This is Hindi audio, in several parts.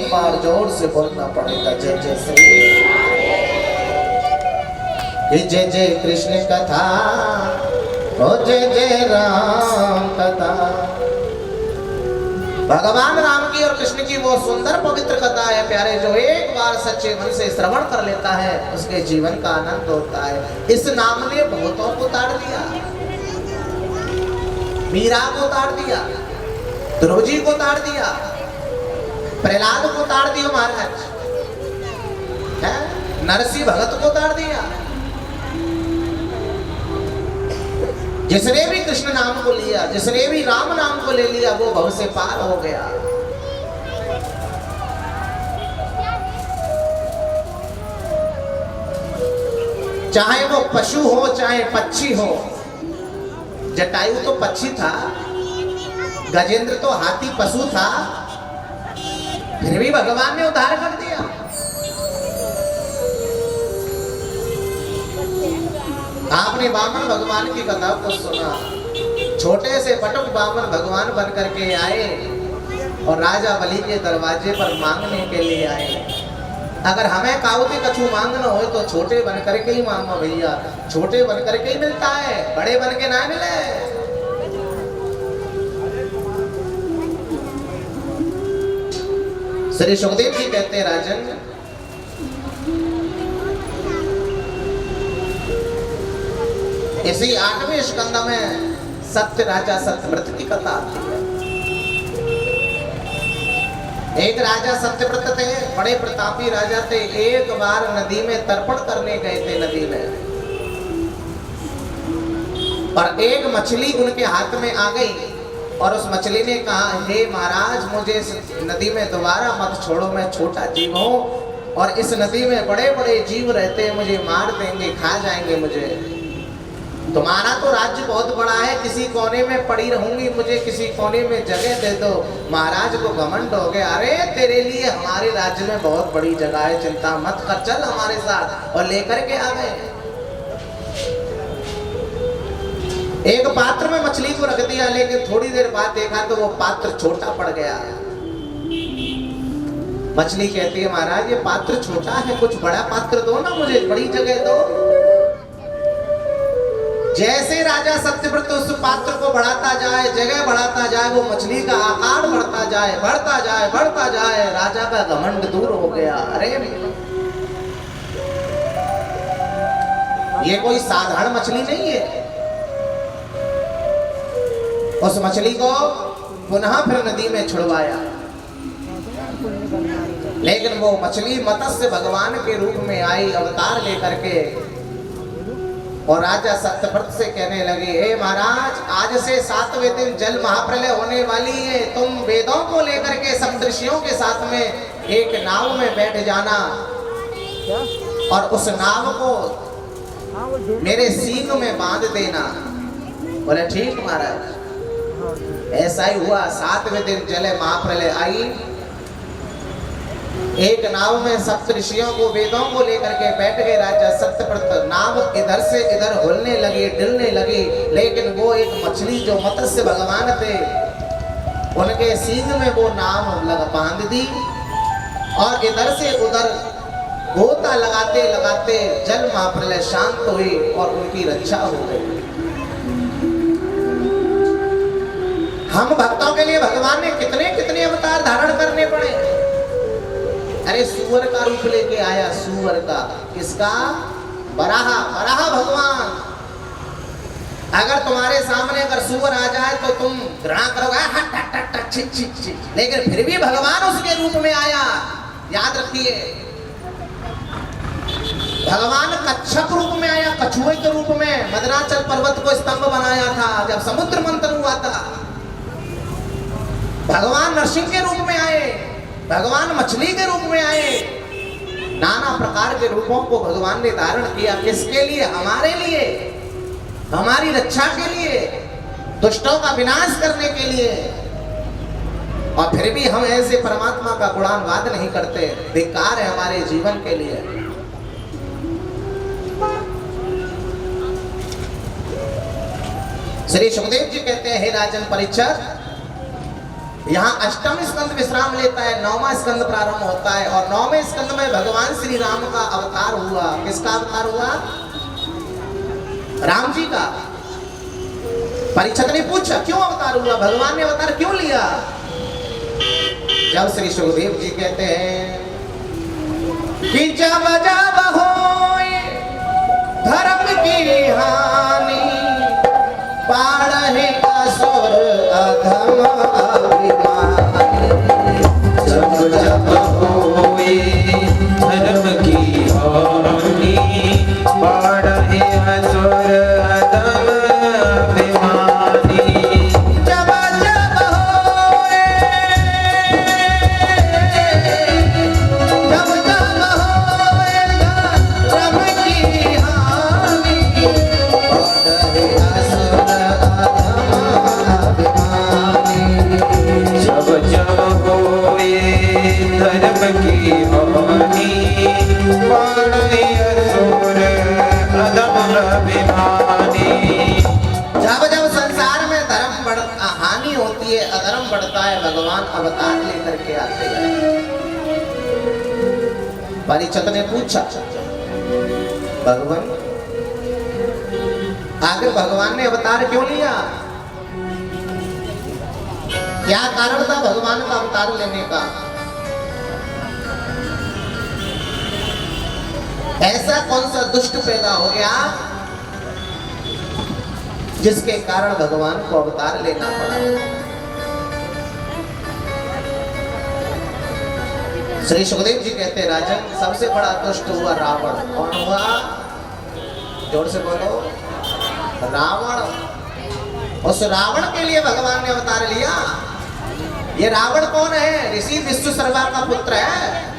एक बार जोर से बोलना पड़ेगा जय जय श्री, जय जय कृष्ण कथा, ओ जय जय राम कथा। भगवान राम की और कृष्ण की वो सुंदर पवित्र कथा है प्यारे, जो एक बार सच्चे मन से श्रवण कर लेता है उसके जीवन का आनंद होता है। इस नाम ने बहुतों को ताड़ दिया, मीरा को ताड़ दिया, ध्रुव जी को ताड़ दिया, प्रहलाद को ताड़ दिया महाराज, नरसिंह भगत को ताड़ दिया। जिसने भी कृष्ण नाम को लिया, जिसने भी राम नाम को ले लिया, वो भव से पार हो गया। चाहे वो पशु हो चाहे पक्षी हो, जटायु तो पक्षी था, गजेंद्र तो हाथी पशु था, फिर भी भगवान ने उद्धार कर दिया। आपने वामन भगवान की कथा को सुना, छोटे से पटुक वामन भगवान बन करके आए और राजा बलि के दरवाजे पर मांगने के लिए आए। अगर हमें काउती कछु मांगना हो तो छोटे बन करके ही मांगो भैया, छोटे बन करके ही मिलता है, बड़े बन के ना मिले। श्री सुखदेव जी कहते हैं राजन, इसी 8वें स्कंद में सत्य राजा सत्यव्रत की कथा आती है। एक राजा सत्यव्रत थे, बड़े प्रतापी राजा थे। एक बार नदी में तर्पण करने गए थे नदी में, और एक मछली उनके हाथ में आ गई और उस मछली ने कहा, हे महाराज मुझे इस नदी में दोबारा मत छोड़ो, मैं छोटा जीव हूँ और इस नदी में बड़े बड़े जीव रहते हैं, मुझे मार देंगे, खा जाएंगे मुझे। तुम्हारा तो राज्य बहुत बड़ा है, किसी कोने में पड़ी रहूंगी, मुझे किसी कोने में जगह दे दो। महाराज को घमंड हो गया, अरे तेरे लिए हमारे राज्य में बहुत बड़ी जगह है, चिंता मत कर, चल हमारे साथ, और लेकर के आ गए। एक पात्र में मछली को रख दिया, लेकिन थोड़ी देर बाद देखा तो वो पात्र छोटा पड़ गया। मछली कहती है, महाराज ये पात्र छोटा है, कुछ बड़ा पात्र दो ना, मुझे बड़ी जगह दो। जैसे राजा सत्यव्रत उस पात्र को बढ़ाता जाए, जगह बढ़ाता जाए, वो मछली का आकार बढ़ता जाए, बढ़ता जाए, बढ़ता जाए। राजा का घमंड दूर हो गया। अरे ये कोई साधारण मछली नहीं है। उस मछली को पुनः फिर नदी में छुड़वाया, लेकिन वो मछली मत्स्य भगवान के रूप में आई अवतार लेकर के, और राजा सत्यव्रत से कहने लगे, हे महाराज आज से 7वें दिन जल महाप्रलय होने वाली है, तुम वेदों को लेकर के सप्तऋषियों के साथ में एक नाव में बैठ जाना और उस नाव को मेरे सींग में बांध देना। बोले ठीक महाराज। ऐसा ही हुआ, 7वें दिन जल महाप्रलय आई, एक नाव में सप्तऋषियों को वेदों को लेकर के बैठ गए राजा सत्यव्रत। नाव इधर से इधर हिलने लगी, डुलने लगी, लेकिन वो एक मछली जो मत्स्य भगवान थे उनके सींग में वो नाव बांध दी, और इधर से उधर गोता लगाते लगाते जल महाप्रलय शांत हुई और उनकी रक्षा हो गई। हम भक्तों के लिए भगवान ने कितने कितने अवतार धारण करने पड़े। अरे सुअर का रूप लेके आया, सुअर का, किसका? बराहा, बराहा भगवान। अगर तुम्हारे सामने अगर सुअर आ जाए तो तुम घृणा करोगे, हट हट हट हट छिक छिक छिक, लेकिन फिर भी भगवान उसके रूप में आया। याद रखिए, भगवान कच्छप रूप में आया, कछुए के रूप में। मदनाचल पर्वत को स्तंभ बनाया था जब समुद्र मंथन हुआ था। भगवान नरसिंह के रूप में आए, भगवान मछली के रूप में आए। नाना प्रकार के रूपों को भगवान ने धारण किया। किसके लिए? हमारे लिए, हमारी रक्षा के लिए, दुष्टों का विनाश करने के लिए। और फिर भी हम ऐसे परमात्मा का गुणानुवाद नहीं करते, बेकार है हमारे जीवन के लिए। श्री सुखदेव जी कहते हैं, हे राजन परीक्षित, यहाँ अष्टम स्कंद विश्राम लेता है, नौवां स्कंद प्रारंभ होता है और नौवें स्कंद में भगवान श्री राम का अवतार हुआ। किसका अवतार हुआ? राम जी का। परीक्षित ने पूछा क्यों अवतार हुआ, भगवान ने अवतार क्यों लिया? जब श्री सुखदेव जी कहते हैं कि जब जब होए धर्म की हानि पाढ़े असुर अधम अभिमानी। जब जब होए धर्म की हानि पाढ़े असुर अधम अभिमानी। जब जब होए धर्म की हानि पाढ़े असुर जब जब होए धर्म की हानि पाढ़े असुर अधम अभिमानी। जब जब संसार में हानि होती है, अधर्म बढ़ता है, भगवान अवतार लेकर के आते हैं। परीक्षित ने पूछा भगवान आखिर भगवान ने अवतार क्यों लिया? क्या कारण था भगवान का अवतार लेने का? ऐसा कौन सा दुष्ट पैदा हो गया जिसके कारण भगवान को अवतार लेना पड़ा? श्री सुखदेव जी कहते हैं राजन, सबसे बड़ा दुष्ट हुआ रावण। कौन हुआ? जोर से बोलो। रावण। उस रावण के लिए भगवान ने अवतार लिया। ये रावण कौन है? ऋषि विश्वशर्मा का पुत्र है।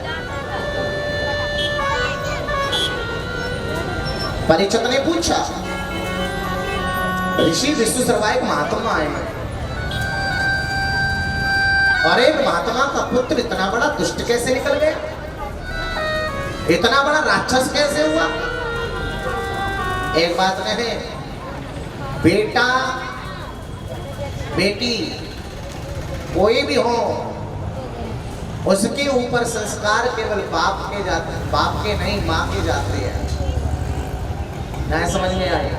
परीक्षित ने पूछा ऋषि विश्वशर्मा एक महात्मा है और एक महात्मा का पुत्र इतना बड़ा दुष्ट कैसे निकल गया? इतना बड़ा राक्षस कैसे हुआ? एक बात कहे, बेटा बेटी कोई भी हो, उसके ऊपर संस्कार केवल बाप के जाते हैं, बाप के नहीं माँ के जाते हैं। ना समझ में आए?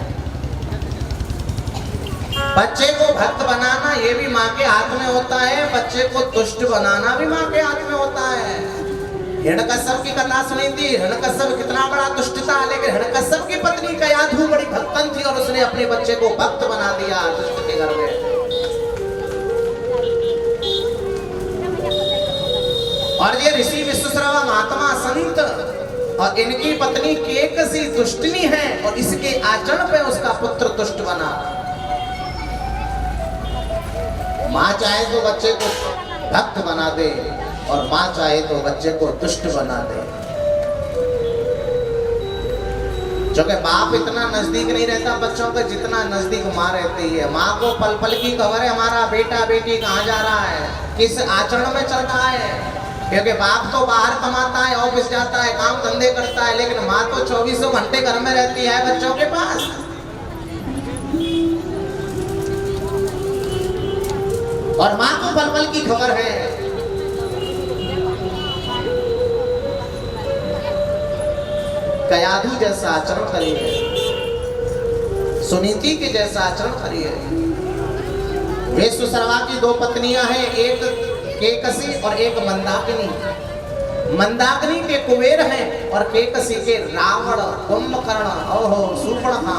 बच्चे को भक्त बनाना ये भी माँ के हाथ में होता है, बच्चे को दुष्ट बनाना भी माँ के हाथ में होता है। हिरण्यकश्यप की कथा सुनी थी। हिरण्यकश्यप कितना बड़ा दुष्ट था, लेकिन हिरण्यकश्यप की पत्नी कयाधु बड़ी भक्तन थी और उसने अपने बच्चे को भक्त बना दिया दुष्ट के घर में। और ये ऋषि विश्वशर्मा महात्मा संत और इनकी पत्नी केकसी दुष्टनी है और इसके आचरण पे उसका पुत्र दुष्ट बना। माँ चाहे तो बच्चे को भक्त बना दे और माँ चाहे तो बच्चे को दुष्ट बना दे। जो कि बाप इतना नजदीक नहीं रहता बच्चों के जितना नजदीक माँ रहती है। माँ को पल पल की खबर है हमारा बेटा बेटी कहाँ जा रहा है, किस आचरण में चल रहा है। क्योंकि बाप तो बाहर कमाता है, ऑफिस जाता है, काम धंधे करता है, लेकिन माँ तो 24 घंटे घर में रहती है बच्चों के पास। और माँ को पल पल की खबर है। कयाधु जैसा आचरण करिए, सुनीति के जैसा आचरण करिए। विश्वशर्मा की दो पत्नियां हैं, एक केकसी और एक मंदाकिनी। मंदाकिनी के कुबेर हैं और केकसी के रावण, कुंभकर्ण, ओहो शूर्पणखा।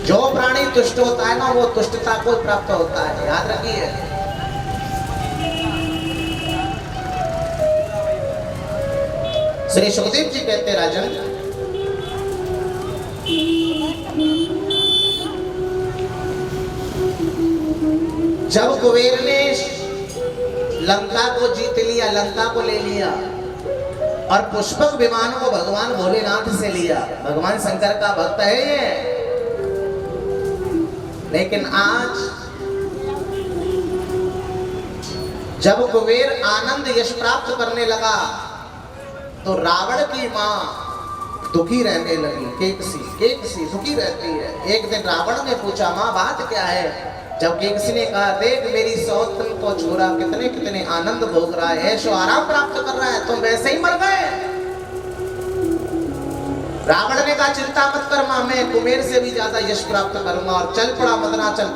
जो प्राणी दुष्ट होता है ना वो दुष्टता को प्राप्त होता है, याद रखिए। श्री सुखदेव जी कहते राजन, जब कुबेर ने लंका को जीत लिया, लंका को ले लिया और पुष्पक विमान को भगवान भोलेनाथ से लिया। भगवान शंकर का भक्त है ये। लेकिन आज जब कुबेर आनंद यश प्राप्त करने लगा तो रावण की मां दुखी रहने लगी। केकसी दुखी रहती है। एक दिन रावण ने पूछा, मां बात क्या है? जबकि किसी ने कहा देख मेरी सौतन को छोरा कितने कितने आनंद भोग रहा है, ऐशो आराम प्राप्त कर रहा है, तुम वैसे ही मर गए। रावण ने कहा चिंता मत कर मां, मैं कुबेर से भी ज्यादा यश प्राप्त करूंगा। और चल पड़ा मदनाचल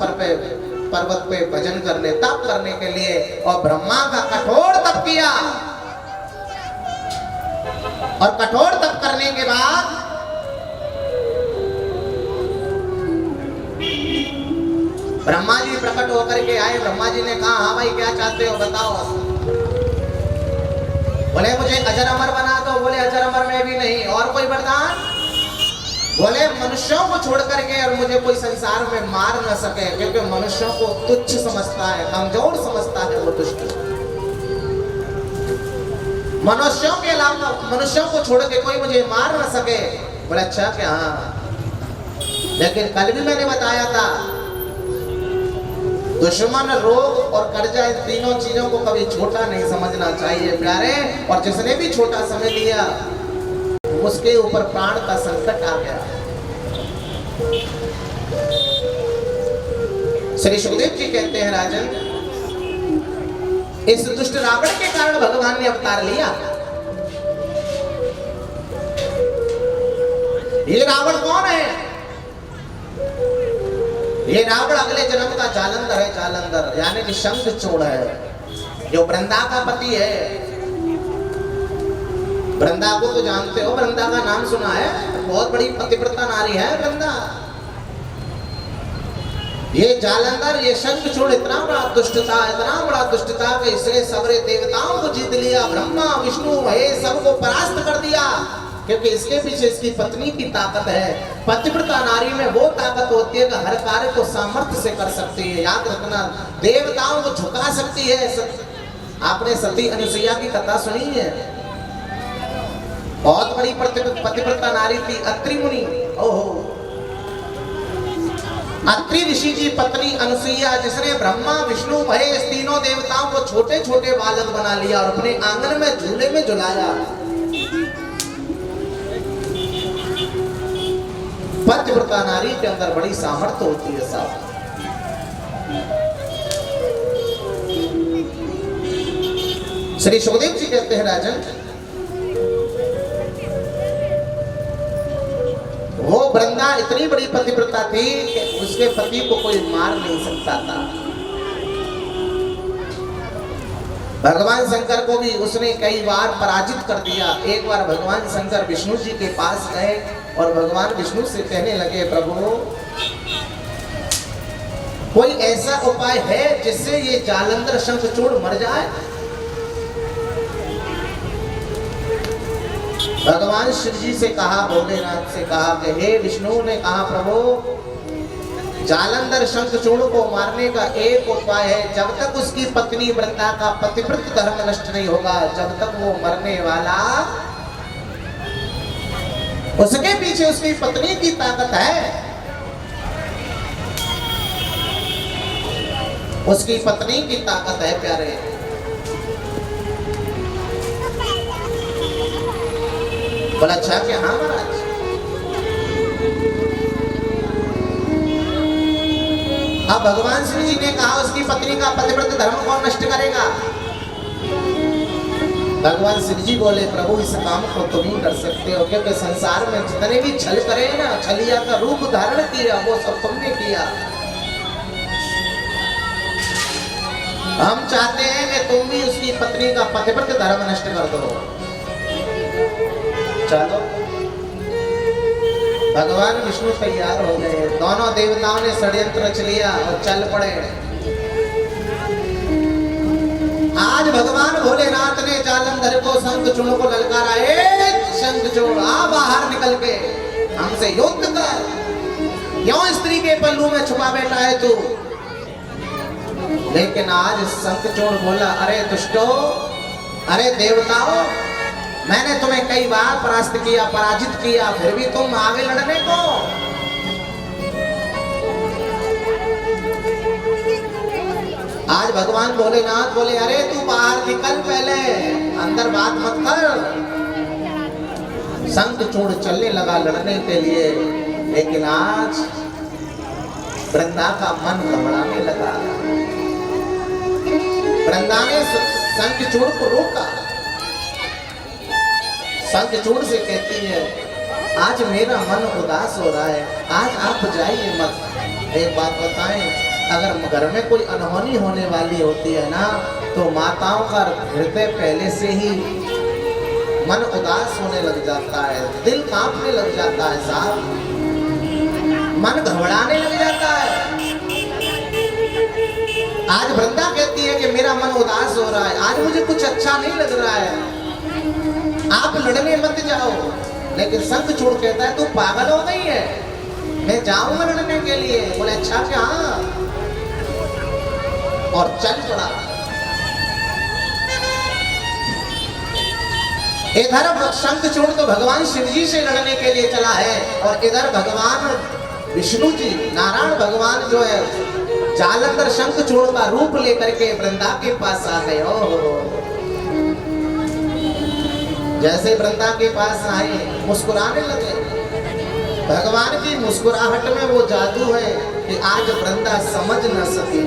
पर्वत पे भजन करने, तप करने के लिए। और ब्रह्मा का कठोर तप किया और कठोर तप करने के बाद ब्रह्मा जी प्रकट होकर के आए। ब्रह्मा जी ने कहा हाँ भाई क्या चाहते हो बताओ। बोले मुझे अजर अमर बना दो। बोले अजर अमर में भी नहीं, और कोई वरदान? बोले मनुष्यों को छोड़ करके और मुझे कोई संसार में मार न सके, क्योंकि मनुष्यों को तुच्छ समझता है, कमजोर समझता है वो दुष्ट। मनुष्यों के अलावा मनुष्यों को छोड़ के कोई मुझे मार न सके। बोले अच्छा क्या? हाँ, लेकिन कल भी मैंने बताया था दुश्मन, रोग और कर्जा, इन तीनों चीजों को कभी छोटा नहीं समझना चाहिए प्यारे। और जिसने भी छोटा समझ लिया उसके ऊपर प्राण का संकट आ गया। श्री सुखदेव जी कहते हैं राजन, इस दुष्ट रावण के कारण भगवान ने अवतार लिया। ये रावण कौन है? ये रावण अगले जन्म का जालंधर है, जालंधर यानी कि शंखचूड़ है, जो वृंदा का पति है। वृंदा को तो जानते हो, वृंदा का नाम सुना है, बहुत बड़ी पतिव्रता नारी है वृंदा। ये जालंधर, ये शंखचूड़ इतना बड़ा दुष्ट था, इतना बड़ा दुष्ट था कि इसने सबरे देवताओं को जीत लिया, ब्रह्मा विष्णु महेश सबको परास्त कर दिया, क्योंकि इसके पीछे इसकी पत्नी की ताकत है। पतिव्रता नारी में वो ताकत होती है कि हर कार्य को सामर्थ्य से कर सकती है। याद रखना, देवताओं को झुका सकती है। आपने सती अनुसुईया की कथा सुनी है? बहुत बड़ी पतिव्रता नारी थी, अत्रि मुनि। ओहो, अत्रि ऋषि की पत्नी अनुसुईया, जिसने ब्रह्मा विष्णु महेश तीनों देवताओं को छोटे छोटे बालक बना लिया और अपने आंगन में झूले में झुलाया। पतिव्रता नारी के अंदर बड़ी सामर्थ्य होती है साहब। श्री सुखदेव जी कहते हैं राजन, वो वृंदा इतनी बड़ी पतिव्रता थी कि उसके पति को कोई मार नहीं सकता था। भगवान शंकर को भी उसने कई बार पराजित कर दिया। एक बार भगवान शंकर विष्णु जी के पास गए और भगवान विष्णु से कहने लगे, प्रभु कोई ऐसा उपाय है जिससे ये जालंधर शंखचूड़ मर जाए? भगवान शिव जी से कहा, भोलेनाथ से कहा कि हे विष्णु ने कहा, प्रभु जालंधर शंखचूड़ को मारने का एक उपाय है, जब तक उसकी पत्नी वृंदा का पतिव्रत धर्म नष्ट नहीं होगा, जब तक वो मरने वाला, उसके पीछे उसकी पत्नी की ताकत है। उसकी पत्नी की ताकत है प्यारे। बोला अच्छा क्या? हाँ महाराज। अब भगवान श्री जी ने कहा उसकी पत्नी का पतिव्रत धर्म कौन नष्ट करेगा? भगवान श्री जी बोले, प्रभु इस काम को तुम ही कर सकते हो, क्योंकि संसार में जितने भी छल करे ना, छलिया का रूप धारण किया, वो सब तुमने किया। हम चाहते हैं कि तुम भी उसकी पत्नी का पतिव्रत धर्म नष्ट कर दो। चलो, भगवान विष्णु तैयार हो गए। दोनों देवताओं ने षड्यंत्र रच लिया और चल पड़े। आज भगवान भोलेनाथ ने जालंधर को शंखचूड़ को ललकारा, शंखचूड़ आ बाहर निकल के हमसे युद्ध कर। क्यों स्त्री के पल्लू में छुपा बैठा है तू? लेकिन आज शंखचूड़ बोला, अरे दुष्टो, अरे देवताओं, मैंने तुम्हें कई बार परास्त किया, पराजित किया, फिर भी तुम आगे लड़ने को। आज भगवान भोलेनाथ बोले, अरे तू बाहर निकल, पहले अंदर बात मत कर। शंखचूड़ चलने लगा लड़ने के लिए, लेकिन आज वृंदा का मन घबराने लगा। वृंदा ने शंखचूड़ को रोका। शंखचूड़ से कहती है, आज मेरा मन उदास हो रहा है, आज आप जाइए मत। एक बात बताएं, अगर घर में कोई अनहोनी होने वाली होती है ना, तो माताओं का हृदय पहले से ही मन उदास होने लग जाता है, दिल कांपने लग जाता है साहब, मन घबराने लग जाता है। आज वृंदा कहती है कि मेरा मन उदास हो रहा है, आज मुझे कुछ अच्छा नहीं लग रहा है, आप लड़ने मत जाओ। लेकिन शंखचूड़ कहता है, तू पागल हो गई है, मैं जाऊंगा लड़ने के लिए। बोले अच्छा क्या? हाँ, और चल पड़ा। इधर शंखचूड़ तो भगवान शिव जी से लड़ने के लिए चला है, और इधर भगवान विष्णु जी, नारायण भगवान जो है, जालंधर शंखचूड़ का रूप लेकर के वृंदा के पास आ गए। जैसे वृंदा के पास आए, मुस्कुराने लगे। भगवान की मुस्कुराहट में वो जादू है कि आज वृंदा समझ न सकी।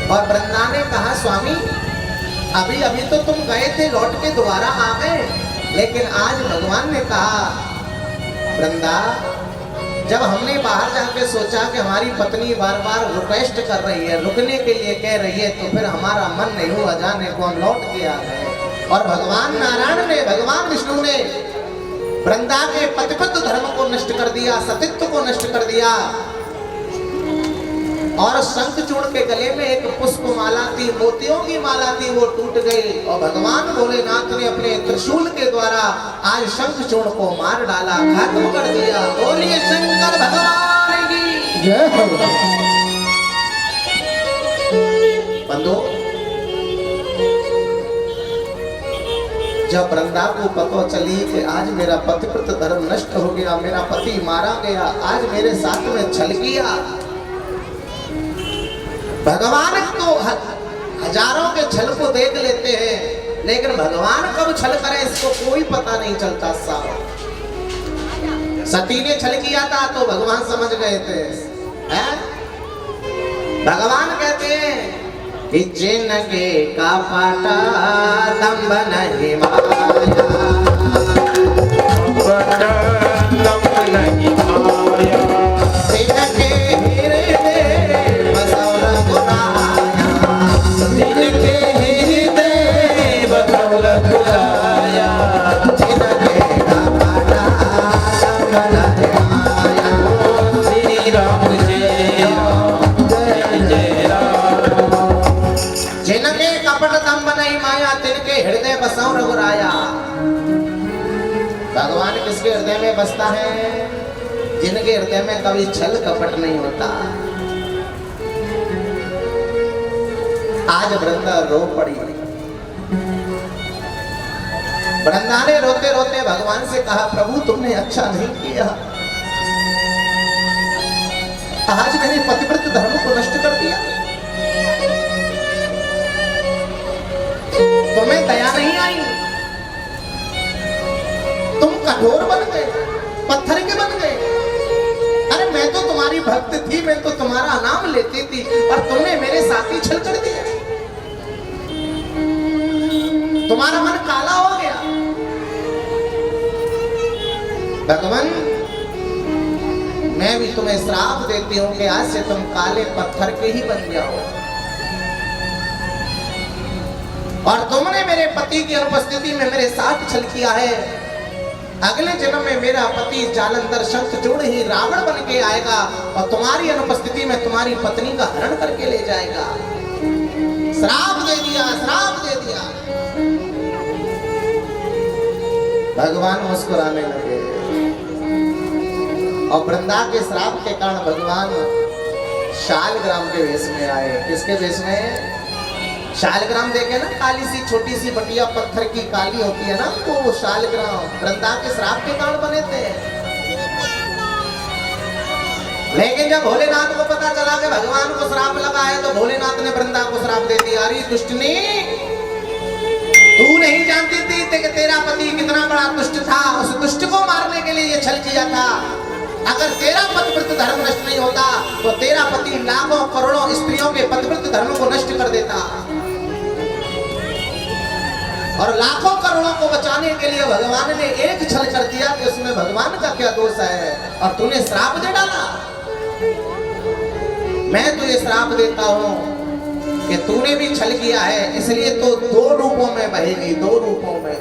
और वृंदा ने कहा, स्वामी अभी अभी तो तुम गए थे, लौट के दोबारा आ गए, लेकिन आज भगवान ने कहा, वृंदा जब हमने बाहर जाके सोचा कि हमारी पत्नी बार बार रिक्वेस्ट कर रही है, रुकने के लिए कह रही है, तो फिर हमारा मन नहीं हुआ जाने को, हम लौट के आ गए। और भगवान नारायण ने, भगवान विष्णु ने वृंदा के पतिपत धर्म को नष्ट कर दिया, सतीत्व को नष्ट कर दिया। और शंखचूड़ के गले में एक पुष्प माला थी, मोतियों की माला थी, वो टूट गई। और भगवान भोलेनाथ ने अपने त्रिशूल के द्वारा आज शंखचूड़ को मार डाला, खत्म कर दिया। बोलिए शंकर भगवान की जय हो। बंदो, जब वृंदा को पता चली कि आज मेरा पतिव्रत धर्म नष्ट हो गया, मेरा पति मारा गया, आज मेरे साथ में छल किया। भगवान तो हजारों के छल को देख लेते हैं, लेकिन भगवान कब छल करे इसको कोई पता नहीं चलता साहब। सती ने छल किया था तो भगवान समझ गए थे, हैं? भगवान कहते हैं कि जिनके का पाटा दम्ब नहीं माया, दम्ब नहीं माया, जिनके हृदय बसौर गुनाया, जिनके हृदय बसौर गुनाया, जिनके का पाटा दम्ब नहीं माया। श्री राम जय राम जय जय राम। जिनके कपट दम्ब नहीं माया, तिनके हृदय बसौर गुराया। भगवान किसके हृदय में बसता है? जिनके हृदय में कभी छल कपट नहीं होता। आज वृंदा रो पड़ी। वृंदा ने रोते रोते भगवान से कहा, प्रभु तुमने अच्छा नहीं किया, आज मेरे पतिव्रत धर्म को नष्ट कर दिया। तुम्हें दया नहीं आई, तुम कठोर बन गए, पत्थर के बन गए। अरे मैं तो तुम्हारी भक्त थी, मैं तो तुम्हारा नाम लेती थी, और तुमने मेरे साथ ही छल कर दिया। तुम्हारा मन काला हो गया। भगवान मैं भी तुम्हें श्राप देती हूं कि आज से तुम काले पत्थर के ही बन जाओ। और तुमने मेरे पति की अनुपस्थिति में मेरे साथ छल किया है, अगले जन्म में मेरा पति जालंधर शंखचूड़ ही रावण बन के आएगा, और तुम्हारी अनुपस्थिति में तुम्हारी पत्नी का हरण करके ले जाएगा। श्राप दे दिया, श्राप दे दिया। भगवान मुस्कुराने लगे, और वृंदा के श्राप के कारण भगवान शालग्राम के वेश में आए। किसके वेश में? शालग्राम देखे ना, काली सी छोटी सी बटिया पत्थर की काली होती है ना, वो शालग्राम वृंदा के श्राप के कारण बने थे। लेकिन जब भोलेनाथ को पता चला कि भगवान को श्राप लगा है, तो भोलेनाथ ने वृंदा को श्राप दे दिया। अरे दुष्टनी, तू नहीं जानती थी कि तेरा पति कितना बड़ा दुष्ट था, उस दुष्ट को मारने के लिए ये छल किया था। अगर तेरा पतिव्रत धर्म नष्ट नहीं होता तो तेरा पति लाखों करोड़ों स्त्रियों के पतिव्रत धर्म को नष्ट कर देता, और लाखों करोड़ों को बचाने के लिए भगवान ने एक छल कर दिया कि उसमें भगवान का क्या दोष है, और तूने श्राप दे डाला। मैं तुझे श्राप देता हूं कि तूने भी छल किया है, इसलिए तो दो रूपों में बहेगी, दो रूपों में।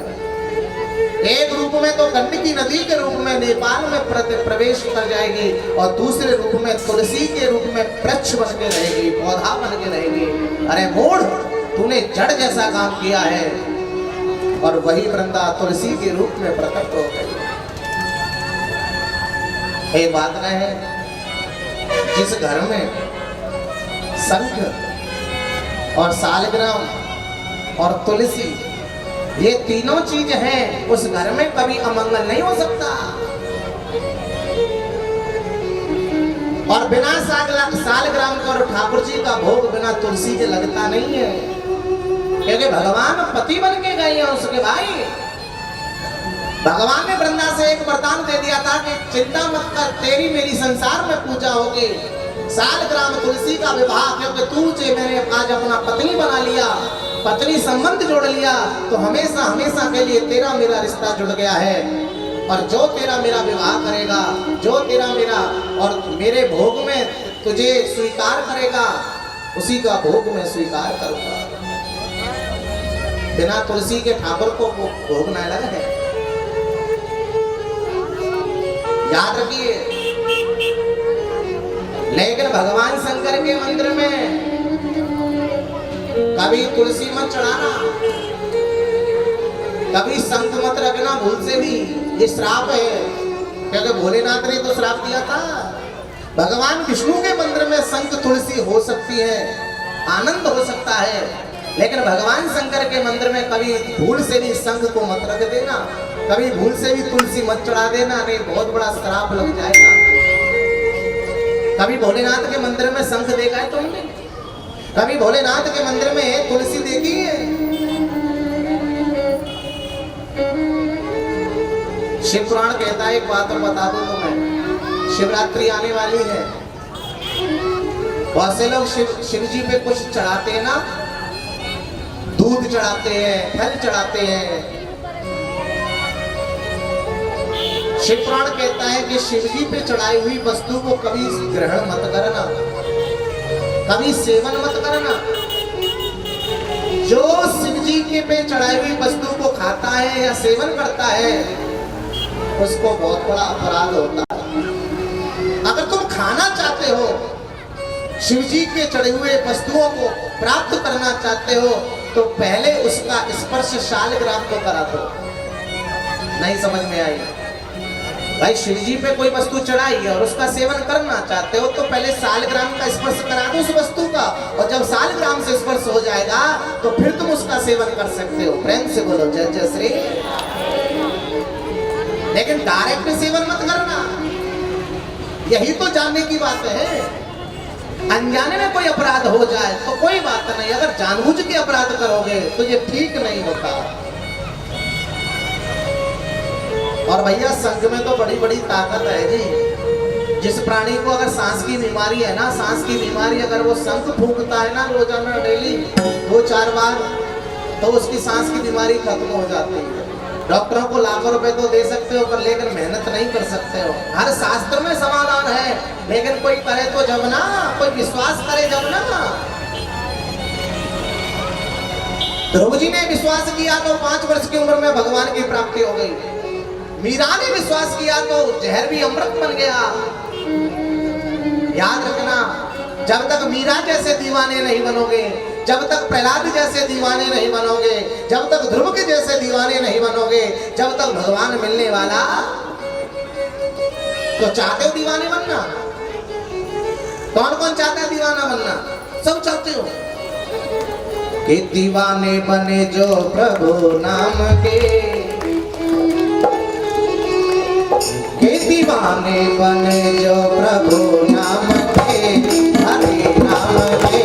एक रूप में तो गंडकी नदी के रूप में नेपाल में प्रवेश कर जाएगी, और दूसरे रूप में तुलसी के रूप में वृक्ष बन के रहेगी, पौधा बन के रहेगी। अरे मूढ़, तूने जड़ जैसा काम किया है, और वही वृंदा तुलसी के रूप में प्रकट हो गई। एक बात है, जिस घर में शंख और सालग्राम और तुलसी ये तीनों चीज हैं, उस घर में कभी अमंगल नहीं हो सकता। और बिना सालग्राम का और ठाकुर जी का भोग बिना तुलसी के लगता नहीं है, क्योंकि भगवान पति बन के गए हैं उसके भाई। भगवान ने वृंदा से एक वरदान दे दिया था कि चिंता मत कर, तेरी मेरी संसार में पूजा होगी। सालग्राम तुलसी का विवाह, क्योंकि तुझे मैंने आज अपना पत्नी बना लिया, पत्नी संबंध जोड़ लिया, तो हमेशा हमेशा के लिए तेरा मेरा रिश्ता जुड़ गया है। और जो तेरा मेरा विवाह करेगा, जो तेरा मेरा और मेरे भोग में तुझे स्वीकार करेगा, उसी का भोग मैं स्वीकार करूंगा। बिना तुलसी के ठाकुर को वो भोग न लगे। याद रखिए, लेकिन भगवान शंकर के मंदिर में कभी तुलसी मत चढ़ाना, कभी शंख मत रखना भूल से भी, ये श्राप है। क्योंकि भोलेनाथ ने तो श्राप दिया था। भगवान विष्णु के मंदिर में शंख तुलसी हो सकती है, आनंद हो सकता है, लेकिन भगवान शंकर के मंदिर में कभी भूल से भी शंख को मत रख देना, कभी भूल से भी तुलसी मत चढ़ा देना, नहीं बहुत बड़ा श्राप लग जाएगा। कभी भोलेनाथ के मंदिर में शंख देखा है तुमने? कभी भोलेनाथ के मंदिर में तुलसी देखी है? शिव पुराण कहता है, एक बात और बता दूं तुम्हें, शिवरात्रि आने वाली है, बहुत से लोग शिव जी पे कुछ चढ़ाते हैं ना, दूध चढ़ाते हैं, फल चढ़ाते हैं। शिव पुराण कहता है कि शिव जी पे चढ़ाई हुई वस्तु को कभी ग्रहण मत करना, कभी सेवन मत करना। जो शिव जी के पे चढ़ाई हुई वस्तु को खाता है या सेवन करता है, उसको बहुत बड़ा अपराध होता है। अगर तुम खाना चाहते हो, शिव जी के चढ़े हुए वस्तुओं को प्राप्त करना चाहते हो, तो पहले उसका स्पर्श शालग्राम को करा दो। नहीं समझ में आई? भाई शिव जी पे कोई वस्तु चढ़ाई है और उसका सेवन करना चाहते हो, तो पहले सालग्राम का स्पर्श करा दो उस वस्तु का, और जब सालग्राम से स्पर्श हो जाएगा तो फिर तुम उसका सेवन कर सकते हो। प्रेम से बोलो जय जय श्री। लेकिन डायरेक्ट सेवन मत करना, यही तो जानने की बात है। अनजाने में कोई अपराध हो जाए तो कोई बात नहीं, अगर जानबूझ के अपराध करोगे तो ये ठीक नहीं होता। और भैया संघ में तो बड़ी बड़ी ताकत है जी। जिस प्राणी को अगर सांस की बीमारी है ना, सांस की बीमारी, अगर वो शंख फूंकता है ना रोजाना डेली 2-4 बार, तो उसकी सांस की बीमारी खत्म हो जाती है। डॉक्टरों को लाखों रुपए तो दे सकते हो, पर लेकर मेहनत नहीं कर सकते हो। हर शास्त्र में समाधान है, लेकिन कोई करे तो जब ना, कोई विश्वास करे जब ना। ध्रुव जी ने विश्वास किया तो 5 वर्ष की उम्र में भगवान की प्राप्ति हो गई। मीरा ने विश्वास किया तो जहर भी अमृत बन गया। याद रखना, जब तक मीरा जैसे दीवाने नहीं बनोगे, जब तक प्रहलाद जैसे दीवाने नहीं बनोगे, जब तक ध्रुव के जैसे दीवाने नहीं बनोगे, जब तक भगवान मिलने वाला, तो चाहते हो दीवाने बनना? कौन कौन चाहता है दीवाना बनना? सब चाहते हो कि दीवाने बने जो प्रभु नाम के, दीवाने बने जो प्रभु नाम के, हरे नाम के।